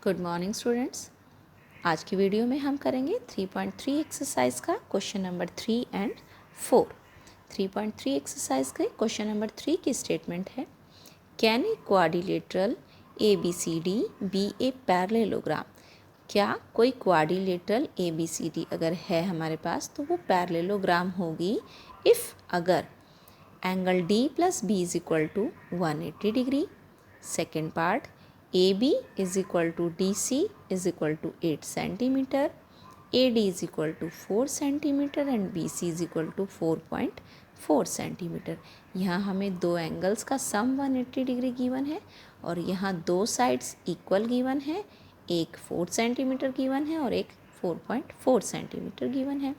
Good morning students. आज की video में हम करेंगे 3.3 एक्सरसाइज का क्वेश्चन नंबर 3 एंड 4। 3.3 एक्सरसाइज के क्वेश्चन नंबर 3 की स्टेटमेंट है, can a quadrilateral ABCD be a parallelogram. क्या कोई क्वाड्रिलेटरल ABCD अगर है हमारे पास तो वो पैरेललोग्राम होगी इफ़ अगर angle D plus B is equal to 180 degree. Second part, AB is equal to DC is equal to 8 centimeter, AD is equal to 4 centimeter and BC is equal to 4.4 centimeter। यहाँ हमें दो angles का सम 180 degree given है और यहाँ दो sides equal given है, एक 4 सेंटीमीटर गिवन है और एक 4.4 सेंटीमीटर गिवन है।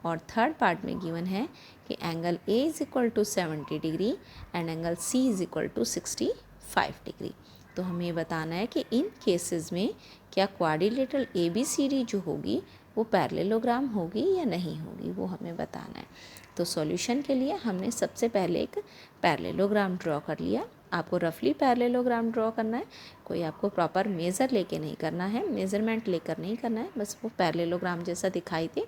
और थर्ड पार्ट में गिवन है कि angle A is equal to 70 degree and angle C is equal to 65 degree. तो हमें ये बताना है कि इन केसेस में क्या क्वाड्रिलेटरल ABCD जो होगी वो पैरेललोग्राम होगी या नहीं होगी, वो हमें बताना है। तो सॉल्यूशन के लिए हमने सबसे पहले एक पैरेललोग्राम ड्रॉ कर लिया। आपको रफली पैरेललोग्राम ड्रॉ करना है, कोई आपको प्रॉपर मेज़र लेके नहीं करना है, मेज़रमेंट लेकर नहीं करना है, बस वो पैरेललोग्राम जैसा दिखाई दे।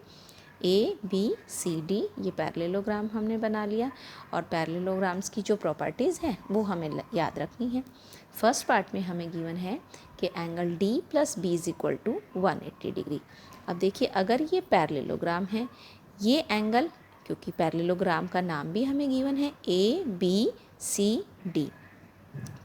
ABCD ये पैरेललोग्राम हमने बना लिया और पैरेललोग्राम्स की जो प्रॉपर्टीज़ हैं वो हमें याद रखनी है। फर्स्ट पार्ट में हमें गिवन है कि angle D plus B is equal to 180 degree. अब देखिए, अगर ये पैरेललोग्राम है, ये एंगल, क्योंकि पैरेललोग्राम का नाम भी हमें गिवन है ABCD,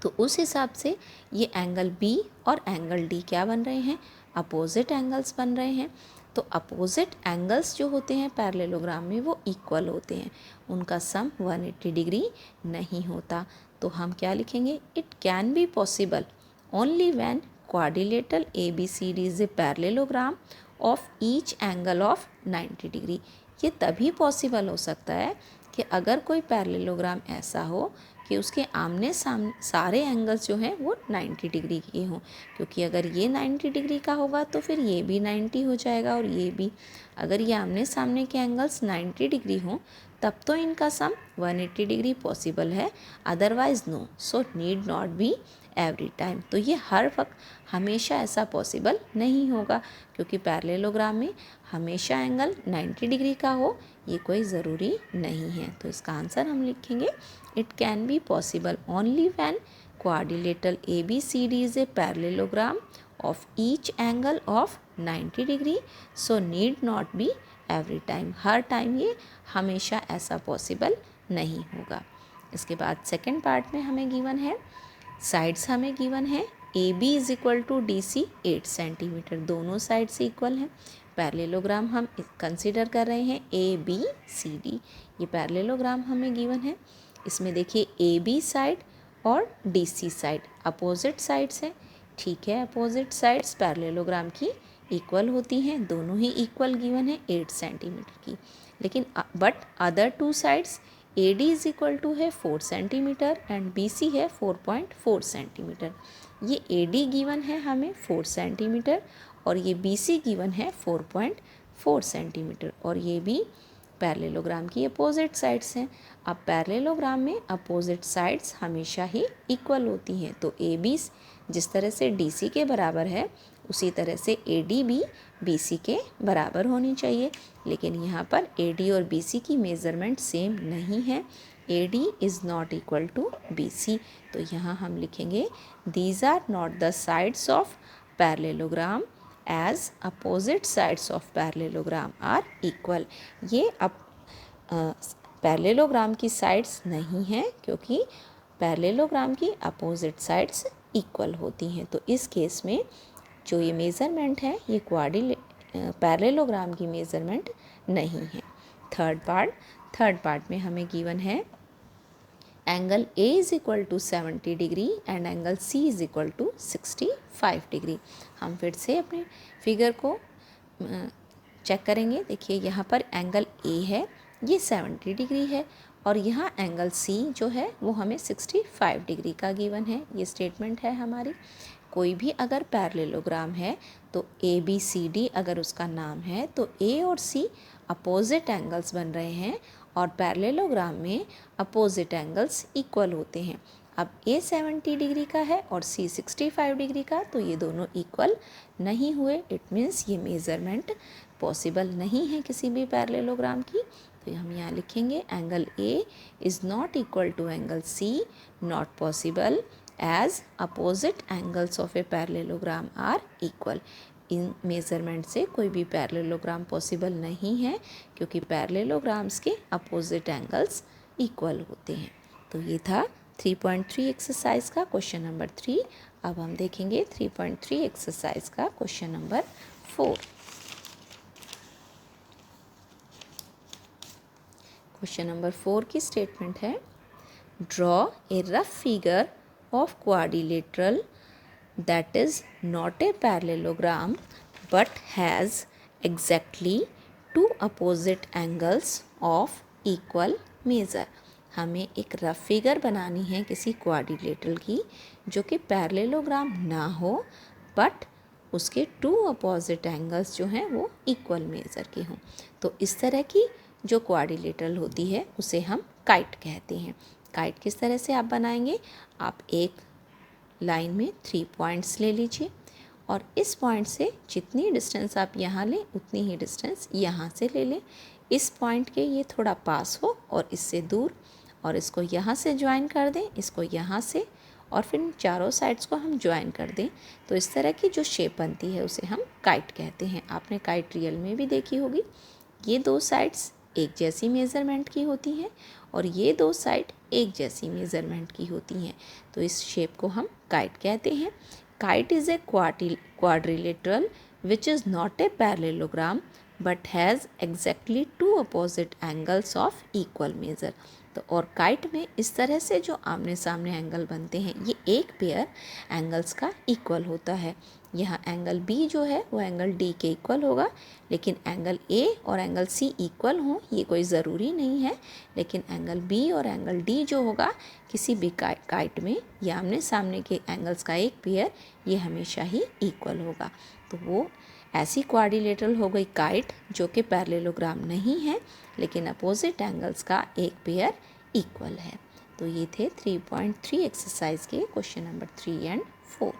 तो उस हिसाब से ये एंगल B और एंगल D क्या बन रहे हैं, अपोजिट एंगल्स बन रहे हैं। तो अपोजिट एंगल्स जो होते हैं पैरेललोग्राम में वो इक्वल होते हैं, उनका सम 180 डिग्री नहीं होता। तो हम क्या लिखेंगे, it can be possible only when quadrilateral ABCD is a parallelogram of each angle of 90 degree. ये तभी पॉसिबल हो सकता है कि अगर कोई पैरेललोग्राम ऐसा हो कि उसके आमने सामने सारे एंगल्स जो हैं वो 90 डिग्री के हों, क्योंकि अगर ये 90 डिग्री का होगा तो फिर ये भी 90 हो जाएगा और ये भी। अगर ये आमने सामने के एंगल्स 90 डिग्री हों तब तो इनका सम 180 डिग्री पॉसिबल है, otherwise no. So need not be every time. तो ये हर वक्त हमेशा ऐसा पॉसिबल नहीं होगा, क्योंकि पैरेललोग्राम में हमेशा एंगल 90 डिग्री का हो ये कोई ज़रूरी नहीं है। तो इसका आंसर हम लिखेंगे, it can be possible only when quadrilateral ABCD is a parallelogram of each angle of 90 degree. So need not be every time, her time ये हमेशा ऐसा पॉसिबल नहीं होगा। इसके बाद सेकेंड पार्ट में हमें गिवन है, साइड्स हमें गिवन है AB is equal to DC 8 centimetre, दोनों साइड से इक्वल हैं। पैरेललोग्राम हम कंसिडर कर रहे हैं ABCD, ये पैरेललोग्राम हमें गिवन है। इसमें देखिए AB साइड और DC साइड अपोजिट साइड्स हैं, ठीक है। अपोजिट साइड्स पैरेललोग्राम की इक्वल होती हैं, दोनों ही इक्वल गिवन है 8 सेंटीमीटर की। लेकिन but other two sides AD is equal to है 4 सेंटीमीटर एंड BC है 4.4 सेंटीमीटर। ये AD गिवन है हमें 4 सेंटीमीटर और ये BC गिवन है 4.4 सेंटीमीटर, और ये भी पैरेललोग्राम की अपोजिट साइड्स हैं। अब पैरेललोग्राम में अपोजिट साइड्स हमेशा ही इक्वल होती हैं, तो AB जिस तरह से DC के बराबर है उसी तरह से AD भी BC के बराबर होनी चाहिए। लेकिन यहाँ पर AD और BC की मेज़रमेंट सेम नहीं है, AD is not equal to BC। तो यहाँ हम लिखेंगे, these are not the sides of parallelogram as opposite sides of parallelogram are equal. ये अब पैरेललोग्राम की साइड्स नहीं हैं, क्योंकि पैरेललोग्राम की अपोजिट साइड्स इक्वल होती हैं। तो इस केस में जो ये मेज़रमेंट है ये पैरेललोग्राम की मेज़रमेंट नहीं है। थर्ड पार्ट में हमें गिवन है angle A is equal to 70 degree and angle C is equal to 65 degree. हम फिर से अपने फिगर को चेक करेंगे। देखिए, यहाँ पर एंगल A है, ये 70 डिग्री है, और यहाँ एंगल C जो है वो हमें 65 डिग्री का गिवन है। ये स्टेटमेंट है हमारी। कोई भी अगर पैरेललोग्राम है तो ABCD अगर उसका नाम है तो A और C अपोजिट एंगल्स बन रहे हैं, और पैरेललोग्राम में अपोजिट एंगल्स इक्वल होते हैं। अब ए 70 डिग्री का है और सी 65 डिग्री का, तो ये दोनों इक्वल नहीं हुए। इट मीन्स ये मेज़रमेंट पॉसिबल नहीं है किसी भी पैरेललोग्राम की। तो हम यहाँ लिखेंगे angle A is not equal to angle C, not possible as opposite angles of a parallelogram are equal. इन मेज़रमेंट से कोई भी पैरेललोग्राम पॉसिबल नहीं है क्योंकि पैरेललोग्राम्स के अपोजिट एंगल्स इक्वल होते हैं। तो ये था 3.3 एक्सरसाइज का क्वेश्चन नंबर 3। अब हम देखेंगे 3.3 एक्सरसाइज का क्वेश्चन नंबर 4। क्वेश्चन नंबर 4 की स्टेटमेंट है, draw a rough figure of quadrilateral that is not a parallelogram but has exactly two opposite angles of equal measure। हमें एक रफ फिगर बनानी है किसी क्वाड्रिलेटरल की जो कि पैरेललोग्राम ना हो बट उसके टू अपोजिट एंगल्स जो हैं वो इक्वल मेज़र के हों। तो इस तरह की जो क्वाड्रिलेटरल होती है उसे हम काइट कहते हैं। काइट किस तरह से आप बनाएंगे, आप एक लाइन में 3 पॉइंट्स ले लीजिए और इस पॉइंट से जितनी डिस्टेंस आप यहाँ लें उतनी ही डिस्टेंस यहाँ से ले लें। इस पॉइंट के ये थोड़ा पास हो और इससे दूर, और इसको यहाँ से ज्वाइन कर दें, इसको यहाँ से, और फिर चारों साइड्स को हम ज्वाइन कर दें। तो इस तरह की जो शेप बनती है उसे हम काइट कहते हैं। आपने काइट रियल में भी देखी होगी। ये दो साइड्स एक जैसी मेज़रमेंट की होती हैं और ये दो साइड एक जैसी मेज़रमेंट की होती हैं। तो इस शेप को हम काइट कहते हैं। Kite is a quadrilateral which is not a parallelogram but has exactly two opposite angles of equal measure. तो और काइट में इस तरह से जो आमने सामने एंगल बनते हैं ये एक पेयर एंगल्स का इक्वल होता है। यहाँ एंगल बी जो है वो एंगल डी के इक्वल होगा, लेकिन एंगल ए और एंगल सी इक्वल हों ये कोई ज़रूरी नहीं है। लेकिन एंगल बी और एंगल डी जो होगा किसी भी काइट में ये आमने सामने के एंगल्स का एक पेयर ये हमेशा ही इक्वल होगा। तो वो ऐसी क्वाड्रिलेटरल हो गई काइट जो कि पैरेललोग्राम नहीं है लेकिन अपोजिट एंगल्स का एक पेयर इक्वल है। तो ये थे 3.3 एक्सरसाइज के क्वेश्चन नंबर 3 एंड 4।